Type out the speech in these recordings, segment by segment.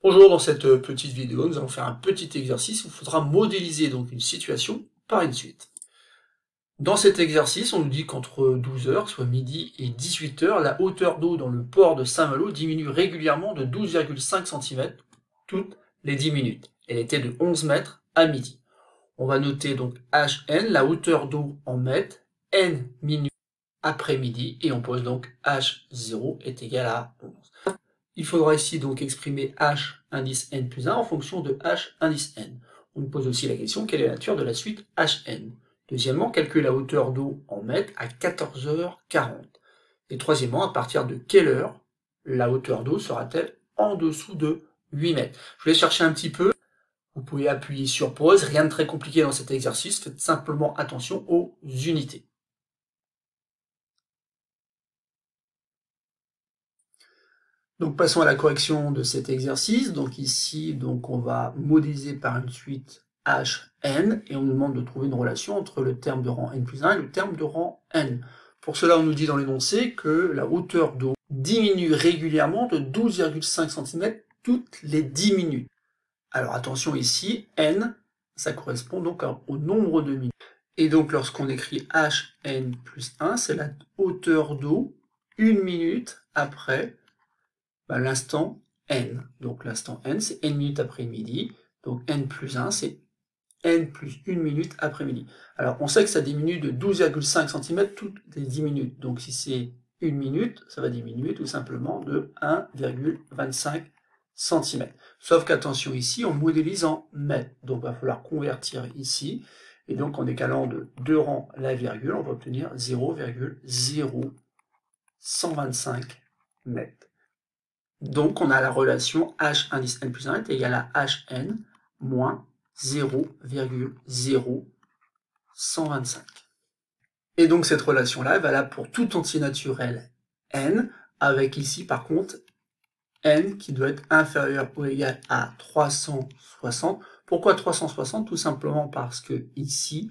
Bonjour, dans cette petite vidéo, nous allons faire un petit exercice où il faudra modéliser donc une situation par une suite. Dans cet exercice, on nous dit qu'entre 12 heures, soit midi, et 18 heures, la hauteur d'eau dans le port de Saint-Malo diminue régulièrement de 12,5 cm toutes les 10 minutes. Elle était de 11 mètres à midi. On va noter donc Hn, la hauteur d'eau en mètres, n minutes après midi, et on pose donc H0 est égal à 11. Il faudra ici donc exprimer h indice n plus 1 en fonction de h indice n. On nous pose aussi la question, quelle est la nature de la suite hn? Deuxièmement, calcule la hauteur d'eau en mètres à 14h40. Et troisièmement, à partir de quelle heure la hauteur d'eau sera-t-elle en dessous de 8 mètres? Je vais chercher un petit peu. Vous pouvez appuyer sur pause, rien de très compliqué dans cet exercice, faites simplement attention aux unités. Donc passons à la correction de cet exercice. Donc ici, on va modéliser par une suite Hn et on nous demande de trouver une relation entre le terme de rang n plus 1 et le terme de rang n. Pour cela, on nous dit dans l'énoncé que la hauteur d'eau diminue régulièrement de 12,5 cm toutes les 10 minutes. Alors attention ici, n, ça correspond donc au nombre de minutes. Et donc lorsqu'on écrit Hn plus 1, c'est la hauteur d'eau 1 minute après l'instant n. Donc l'instant n, c'est n minutes après midi. Donc n plus 1, c'est n plus 1 minute après midi. Alors on sait que ça diminue de 12,5 cm toutes les 10 minutes. Donc si c'est 1 minute, ça va diminuer tout simplement de 1,25 cm. Sauf qu'attention ici, on modélise en mètres. Donc il va falloir convertir ici. Et donc en décalant de 2 rangs la virgule, on va obtenir 0,0125 mètres. Donc on a la relation h indice n plus 1 est égal à hn moins 0,0125. Et donc cette relation-là est valable pour tout entier naturel n, avec ici par contre n qui doit être inférieur ou égal à 360. Pourquoi 360? Tout simplement parce que ici,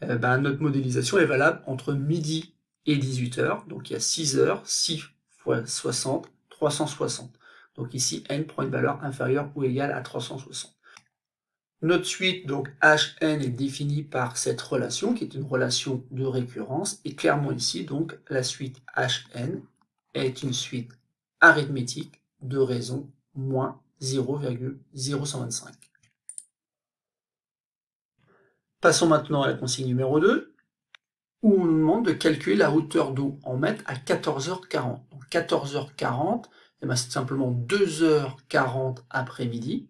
notre modélisation est valable entre midi et 18 heures. Donc il y a 6 heures, 6 fois 60, 360. Donc ici, n prend une valeur inférieure ou égale à 360. Notre suite, donc Hn, est définie par cette relation, qui est une relation de récurrence. Et clairement ici, donc, la suite Hn est une suite arithmétique de raison moins 0,0125. Passons maintenant à la consigne numéro 2, où on nous demande de calculer la hauteur d'eau en mètres à 14h40. Donc 14h40, c'est simplement 2h40 après-midi,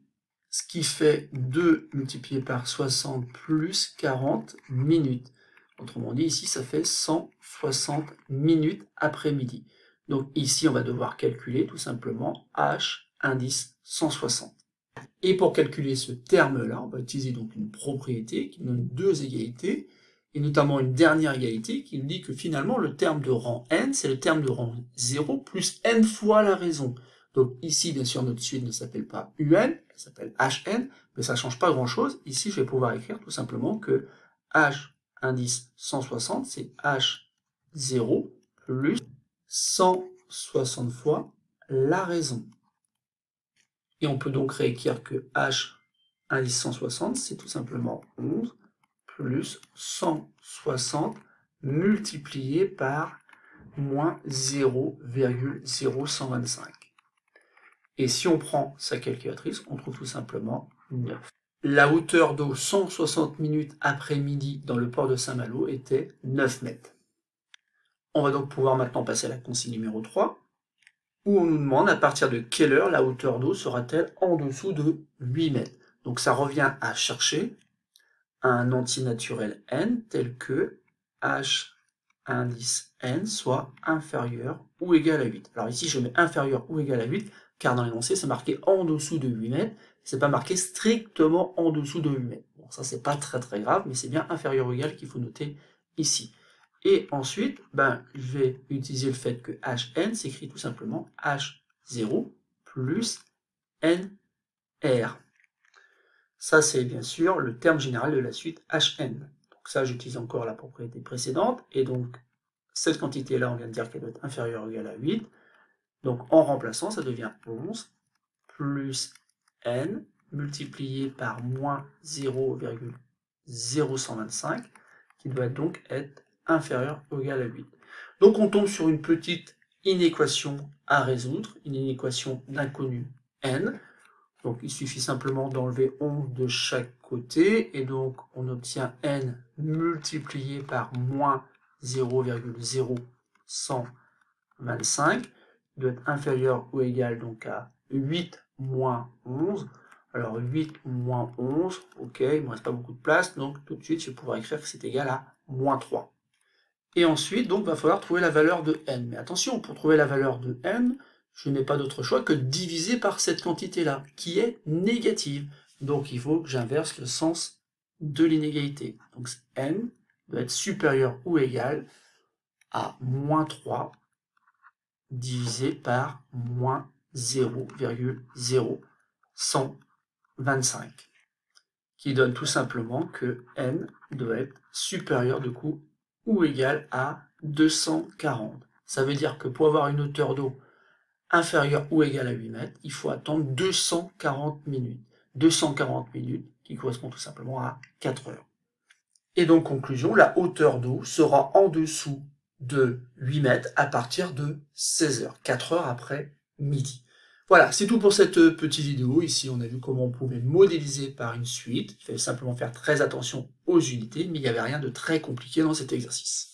ce qui fait 2 multiplié par 60 plus 40 minutes. Autrement dit, ici, ça fait 160 minutes après-midi. Donc ici, on va devoir calculer tout simplement h indice 160. Et pour calculer ce terme-là, on va utiliser donc une propriété qui nous donne deux égalités, et notamment une dernière égalité qui nous dit que finalement le terme de rang n, c'est le terme de rang 0 plus n fois la raison. Donc ici, bien sûr, notre suite ne s'appelle pas un, elle s'appelle hn, mais ça ne change pas grand-chose. Ici, je vais pouvoir écrire tout simplement que h indice 160, c'est h0 plus 160 fois la raison. Et on peut donc réécrire que h indice 160, c'est tout simplement 11 plus 160 multiplié par moins 0,0125. Et si on prend sa calculatrice, on trouve tout simplement 9. La hauteur d'eau 160 minutes après midi dans le port de Saint-Malo était 9 mètres. On va donc pouvoir maintenant passer à la consigne numéro 3, où on nous demande à partir de quelle heure la hauteur d'eau sera-t-elle en dessous de 8 mètres. Donc ça revient à chercher un entier naturel n tel que h indice n soit inférieur ou égal à 8. Alors ici je mets inférieur ou égal à 8 car dans l'énoncé c'est marqué en dessous de 8 mètres, c'est pas marqué strictement en dessous de 8 mètres. Bon, ça c'est pas très grave, mais c'est bien inférieur ou égal qu'il faut noter ici. Et ensuite, je vais utiliser le fait que Hn s'écrit tout simplement H0 plus NR. Ça, c'est bien sûr le terme général de la suite Hn. Donc ça, j'utilise encore la propriété précédente. Et donc, cette quantité-là, on vient de dire qu'elle doit être inférieure ou égale à 8. Donc, en remplaçant, ça devient 11 plus n multiplié par moins 0,0125, qui doit donc être inférieur ou égal à 8. Donc on tombe sur une petite inéquation à résoudre, une inéquation d'inconnu n. Donc il suffit simplement d'enlever 11 de chaque côté, et donc on obtient n multiplié par moins 0,0125, doit être inférieur ou égal donc à 8 moins 11. Alors 8 moins 11, ok, il ne me reste pas beaucoup de place, donc tout de suite je vais pouvoir écrire que c'est égal à moins 3. Et ensuite, donc, il va falloir trouver la valeur de n. Mais attention, pour trouver la valeur de n, je n'ai pas d'autre choix que de diviser par cette quantité-là, qui est négative. Donc il faut que j'inverse le sens de l'inégalité. Donc n doit être supérieur ou égal à moins 3 divisé par moins 0,0125, qui donne tout simplement que n doit être supérieur du coup ou égal à 240. Ça veut dire que pour avoir une hauteur d'eau inférieure ou égale à 8 mètres, il faut attendre 240 minutes. 240 minutes qui correspond tout simplement à 4 heures. Et donc, conclusion, la hauteur d'eau sera en dessous de 8 mètres à partir de 16 heures, 4 heures après midi. Voilà, c'est tout pour cette petite vidéo. Ici, on a vu comment on pouvait modéliser par une suite. Il fallait simplement faire très attention aux unités, mais il n'y avait rien de très compliqué dans cet exercice.